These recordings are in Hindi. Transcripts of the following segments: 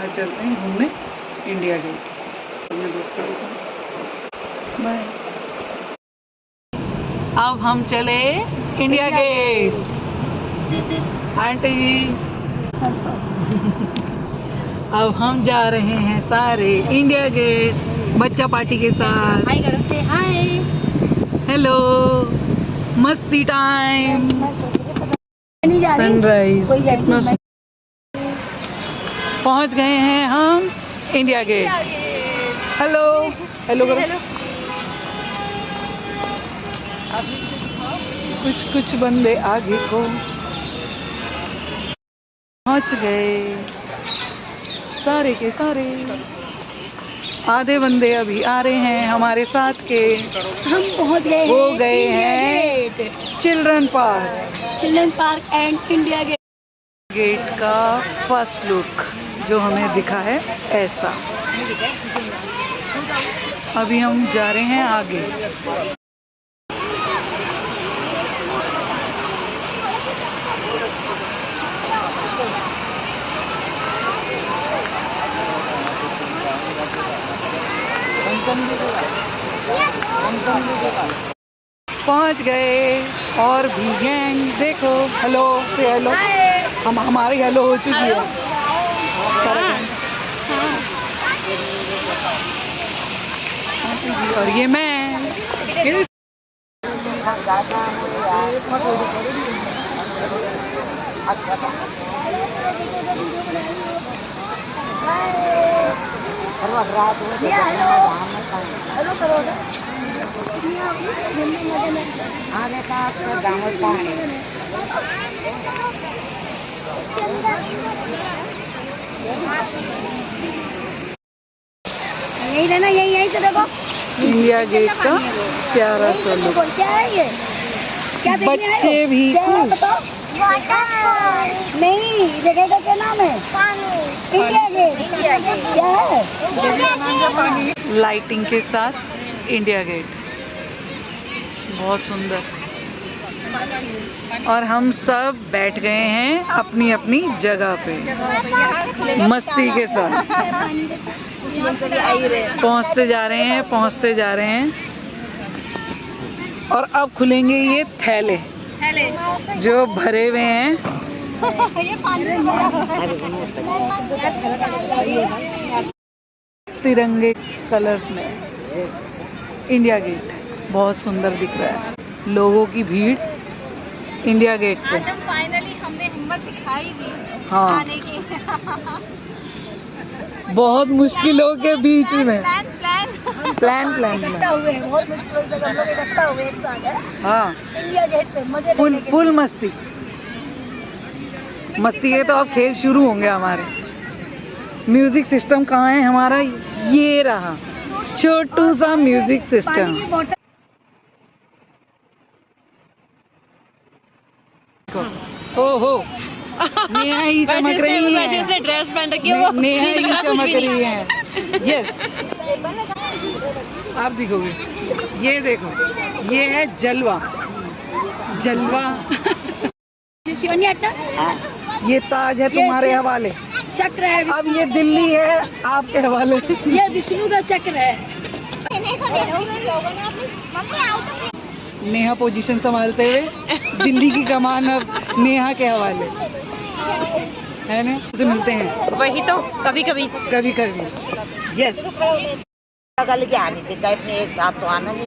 आज चलते हैं घूमने इंडिया गेट। अपने दोस्तों के साथ बाय। अब हम चले इंडिया गेट। आंटी अब हम जा रहे हैं सारे इंडिया गेट बच्चा पार्टी के साथ। हाय करो से हाय। हेलो मस्ती टाइम। सनराइज कितना पहुंच गए हैं हम इंडिया गेट। हेलो हेलो करो। कुछ बंदे आगे को पहुंच गए सारे के सारे। आधे बंदे अभी आ रहे हैं हमारे साथ के। हम पहुंच गए हो गए हैं children park and India gate. Gate का फर्स्ट लुक जो हमें दिखा है ऐसा। अभी हम जा रहे हैं आगे। पहुंच गए और भी गैंग देखो। हेलो से हेलो। हमारी हेलो हो चुकी है सारा गैंग। और ये मैं यही रहना यही से देखो इंडिया गेट का प्यारा सा लुक। क्या है ये? क्या बच्चे भी खुश। नहीं जगह का क्या नाम है? India gate. क्या है? लाइटिंग के साथ इंडिया गेट बहुत सुंदर। और हम सब बैठ गए हैं अपनी अपनी जगह पे मस्ती के साथ। पहुंचते जा रहे हैं और अब खुलेंगे ये थैले जो भरे हुए हैं तिरंगे कलर्स में। इंडिया गेट बहुत सुंदर दिख रहा है। लोगों की भीड़ इंडिया गेट पे। आज हम फाइनली हमने हिम्मत दिखाई दी हाँ आने की। बहुत मुश्किलों के बीच में प्लान इकट्ठा हुए हैं। बहुत मुश्किलों से हम लोग इकट्ठा हुए एक साथ है। हाँ इंडिया गेट पे मजे लेने के फुल मस्ती के तो अब खेल शुरू होंगे हमारे। म्यूजिक सिस्टम कहाँ है हमारा? ये रहा छोटू सा म्यूजिक सिस्टम। ओहो नेहा ही चमक रही है। ड्रेस पहन रखी है। नेहा ही चमक रही है। यस आप दिखोगे। ये देखो ये है जलवा। ये ताज है तुम्हारे हवाले। चक्र है। अब ये दिल्ली है आपके हवाले। ये विष्णु का चक्र है। नेहा पोजीशन संभालते हुए दिल्ली की कमान अब नेहा के हवाले है ना। उसे मिलते हैं वही तो कभी कभी यस। कल के आनी थी अपने एक साथ तो आना नहीं।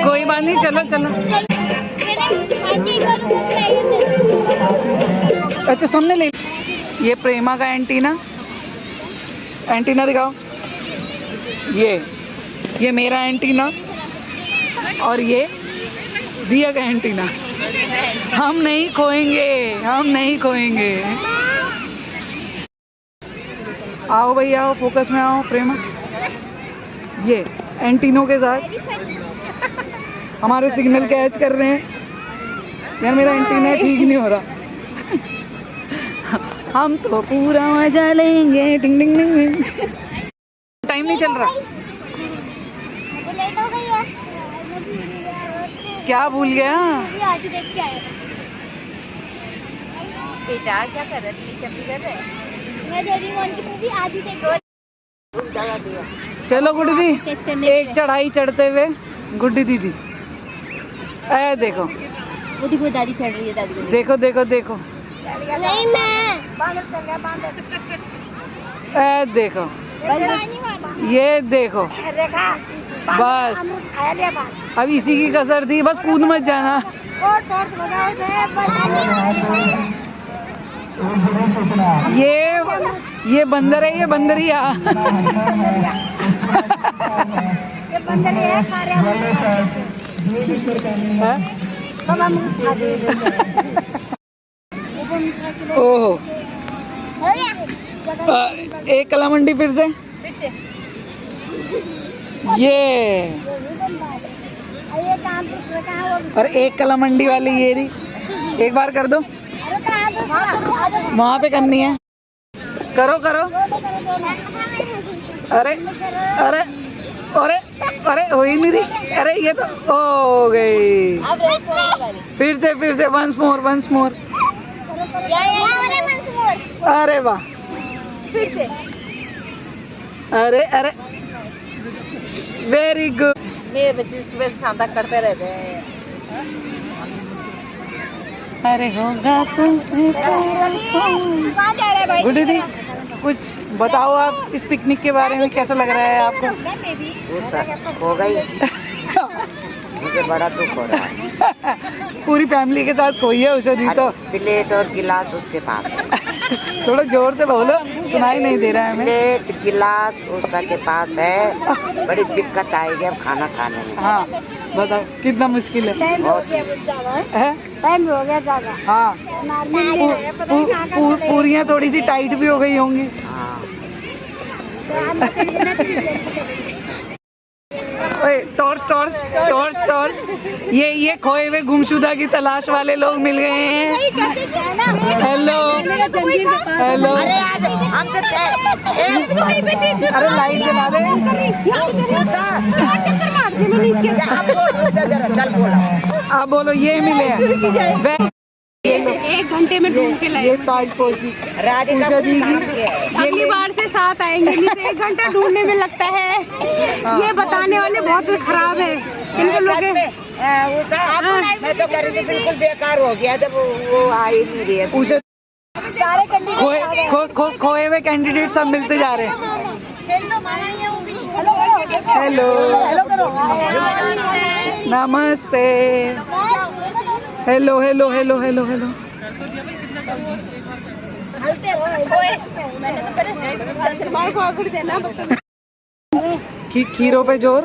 कोई बात नहीं चलो चलो। अच्छा सामने ले। ये प्रेमा का एंटीना दिखाओ। ये मेरा एंटीना और ये दिया का एंटीना। हम नहीं खोएंगे। आओ भाई आओ फोकस में आओ प्रेमा। ये एंटीनों के साथ हमारे सिग्नल कैच कर रहे हैं। यार मेरा एंटीना ठीक नहीं हो रहा। हम तो पूरा मजा लेंगे। टिंग टिंग टिंग। टाइम नहीं चल रहा। क्या भूल गया? बेटा क्या कर रहे थे? चप्पी कर रहे? मैं दे रही हूँ उनकी मूवी आधी देखो। चलो गुड्डी दी, एक चढ़ाई चढ़ते हुए गुड्डी दीदी, ए देखो वो देखो दादी चढ़ रही है, दादी को देखो देखो देखो, नहीं मैं बांदर चल गया, बांदर ए देखो, ये देखो, बस अब इसी की कसर थी, बस कूद मत जाना। ये बंदर है, ये बंदरिया। ये बंदर है, सारे सब हम खा गए। ओहो, एक कला मंडी फिर से, ये और एक कला मंडी वाली ये रही, एक बार कर दो, वहाँ पे करनी है, करो करो, अरे अरे अरे अरे हो ही नहीं रही, अरे ये तो हो गई, फिर से वंस मोर, अरे वाह, फिर से अरे अरे वेरी गुड। मेरे बच्चे सुबह शाम तक करते रहते हैं। अरे होगा तुमसे कहाँ जा रहा है भाई? गुड्डी दी, कुछ बताओ आप इस पिकनिक के बारे में, कैसा लग रहा है आपको? हो गई, मुझे बड़ा दुख हो रहा है। पूरी फैमिली के साथ खोई है उसे दी तो। प्लेट और गिलास उसके पास है। थोड़ा जोर से बोलो, सुनाई नहीं दे रहा है हमें। प्लेट गिलास उसका के पास है, बड़ी दिक्कत आएगी अब खाना खाने में। हाँ बताओ कितना मुश्किल है। टाइम हो गया ज़्यादा। हाँ पूरियाँ थोड़ी सी टाइट भी हो गई होंगी। हाँ। ओए टॉर्च टॉर्च टॉर्च टॉर्च, ये खोए हुए गुमशुदा की तलाश वाले लोग मिल गए हैं। हेलो हेलो, अरे लाइट जला दे। आप बोलो, ये मिले हैं, 1 घंटे में ढूंढ के लाए। ये ताजपोशी पूजा दी की, अगली बार से साथ आएंगे, नहीं तो 1 घंटा ढूंढने में लगता है। ये बताने वाले बहुत खराब है इनको लोग। मैं तो कर रही, बिल्कुल बेकार हो गया जब वो आ ही नहीं रही है। पूछे सारे खोए हुए कैंडिडेट सब मिलते जा रहे हैं। हेलो नमस्ते, hello hello hello hello hello. खीरों पे जोर,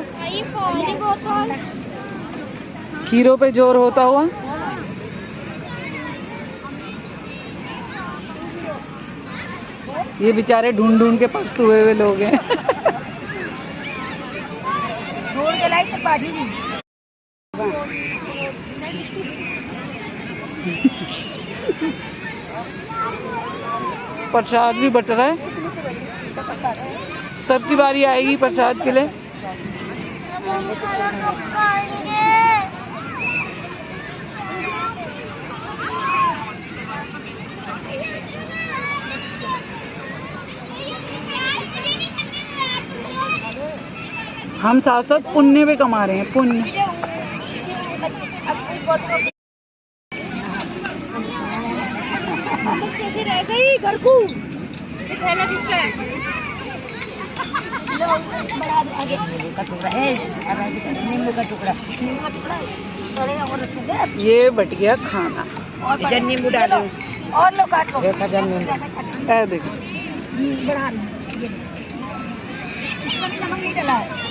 खीरों पे जोर होता हुआ। ये बेचारे ढूंढ ढूंढ के पस्त हुए हुए लोग हैं। प्रसाद भी बट रहा है, सबकी बारी आएगी प्रसाद के लिए। हम साथ साथ पुण्य भी कमा रहे हैं, पुण्य। कैसे रह गई घर को? ये थैला किसका है? नींबू का टुकड़ा है, नींबू का टुकड़ा, ये बट गया खाना। इधर नींबू डालो और लो काट लो। 1000 नींबू। देखो बढ़ा लो, इसमें नमक नहीं डाला है।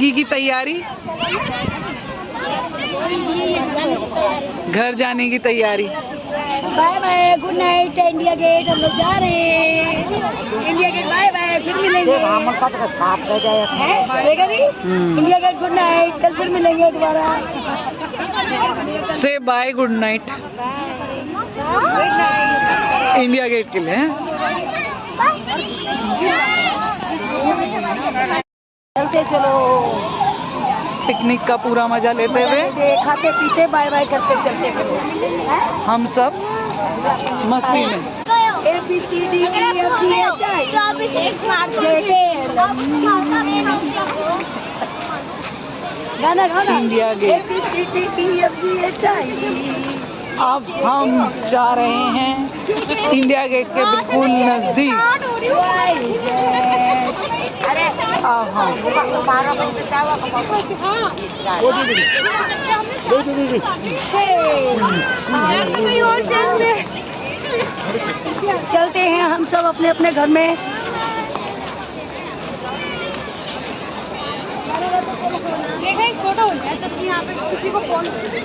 की तैयारी घर जाने की तैयारी। Bye bye, good night India gate, हम लोग जा रहे हैं। इंडिया गेट बाय बाय, फिर मिलेंगे। साफ रह जाए। इंडिया गेट गुड नाइट, कल फिर मिलेंगे दोबारा। से bye, good night India gate के लिए। चलते चलो, पिकनिक का पूरा मजा लेते हुए खाते पीते बाय बाय करते चलते चलो। हम सब मस्ती में। ABCD गाना गाना। India gate. अब हम जा रहे हैं इंडिया गेट के बिल्कुल नजदीक। अब हम चलते हैं हम सब अपने अपने घर में।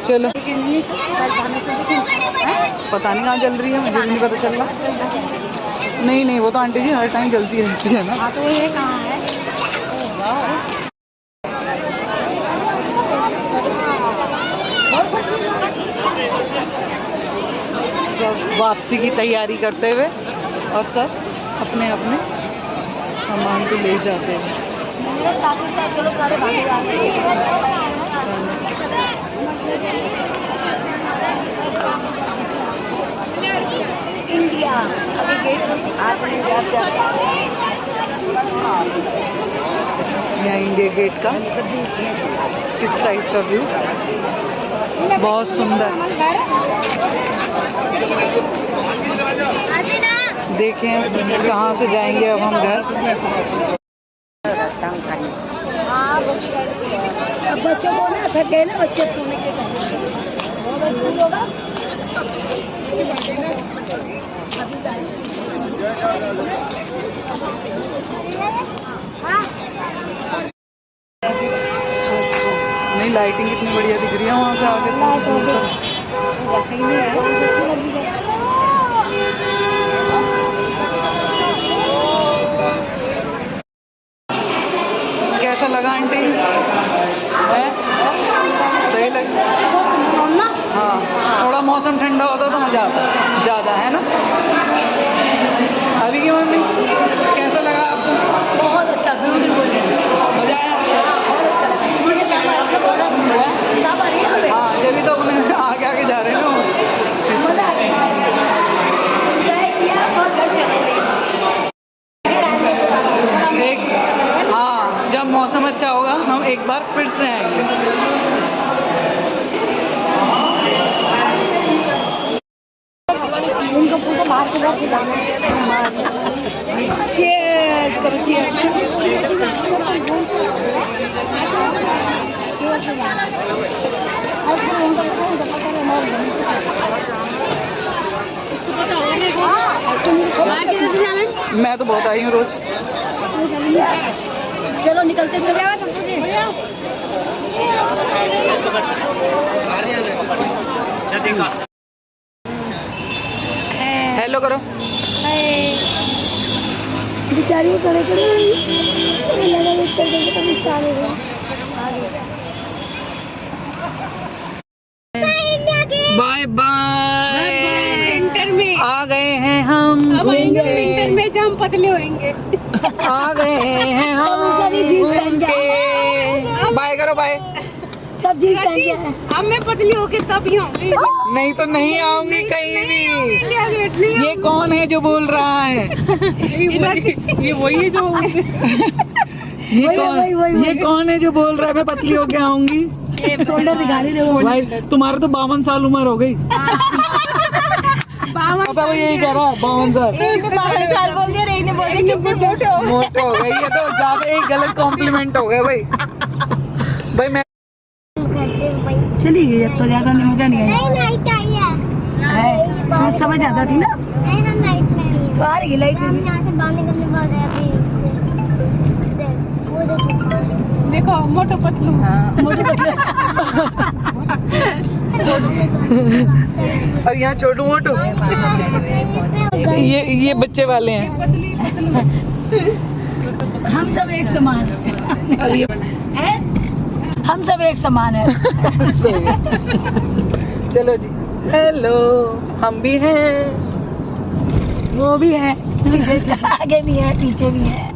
चलो, पता नहीं कहाँ जल रही है, मुझे भी नहीं पता चल रहा। नहीं नहीं, वो तो आंटी जी हर टाइम जलती रहती है ना। हाँ तो ये कहाँ है? सब वापसी की तैयारी करते हुए और सब अपने अपने सामान को ले जाते हैं। चलो सारे भागे जा रहे हैं। इंडिया अभी गेट यहाँ इंडिया गेट का इस साइड का व्यू बहुत सुंदर। देखें कहाँ से जाएंगे अब हम घर। अब बच्चों को ना थक गए ना, बच्चे सोने के होगा। नहीं, लाइटिंग कितनी बढ़िया दिख रही है वहाँ से आगे। कैसा लगा आंटी? सही लगा? हाँ, थोड़ा मौसम ठंडा होता तो मजा आता ज़्यादा, है ना? अभी की मम्मी कैसा लगा आपको? बहुत अच्छा, ब्यूटीफुल, मजा आया? सब आ रही है। हाँ, जब तो अपने आगे आगे जा रहे हैं ना। एक हाँ, जब मौसम अच्छा होगा हम एक बार फिर से आएंगे। उनको पूरा बाहर के बाहर चीयर्स करो, मैं तो बहुत आई हूँ रोज। चलो निकलते चले। हेलो करो। बेचारी करे बाय बाय। विंटर में आ गए हैं हम विंटर में जब हम पतले होंगे। आ गए हैं हम के। बाय करो, बाय। तब जींस पहन के अब मैं पतली होके तब ही आऊंगी। नहीं तो नहीं आऊंगी कहीं भी। ये कौन है जो बोल रहा है? ये वही है जो ये कौन है जो बोल रहा है मैं पतली होके आऊंगी? शोल्डर दिखा रही है भाई, तुम्हारे तो 52 साल उम्र हो गई। पता वो यही कह रहा है 52 साल। 52 साल बोल दिया, रही ने बोल दिया कितने मोटे हो गए। ये तो ज्यादा एक गलत कॉम्प्लीमेंट हो गया भाई। भाई मैं चली गई, अब तो ज्यादा नहीं, मजा नहीं आया। तो समझ आता थी ना। तो आ रही लाइट देखो मोटो पतलू। मोटो पतलू। और यहाँ छोटू मोटू, ये बच्चे वाले हैं। हम सब एक समान और ये है, हम सब एक समान है। सही है। चलो जी, हेलो, हम भी हैं, वो भी है, पीछे आगे भी है, पीछे भी है।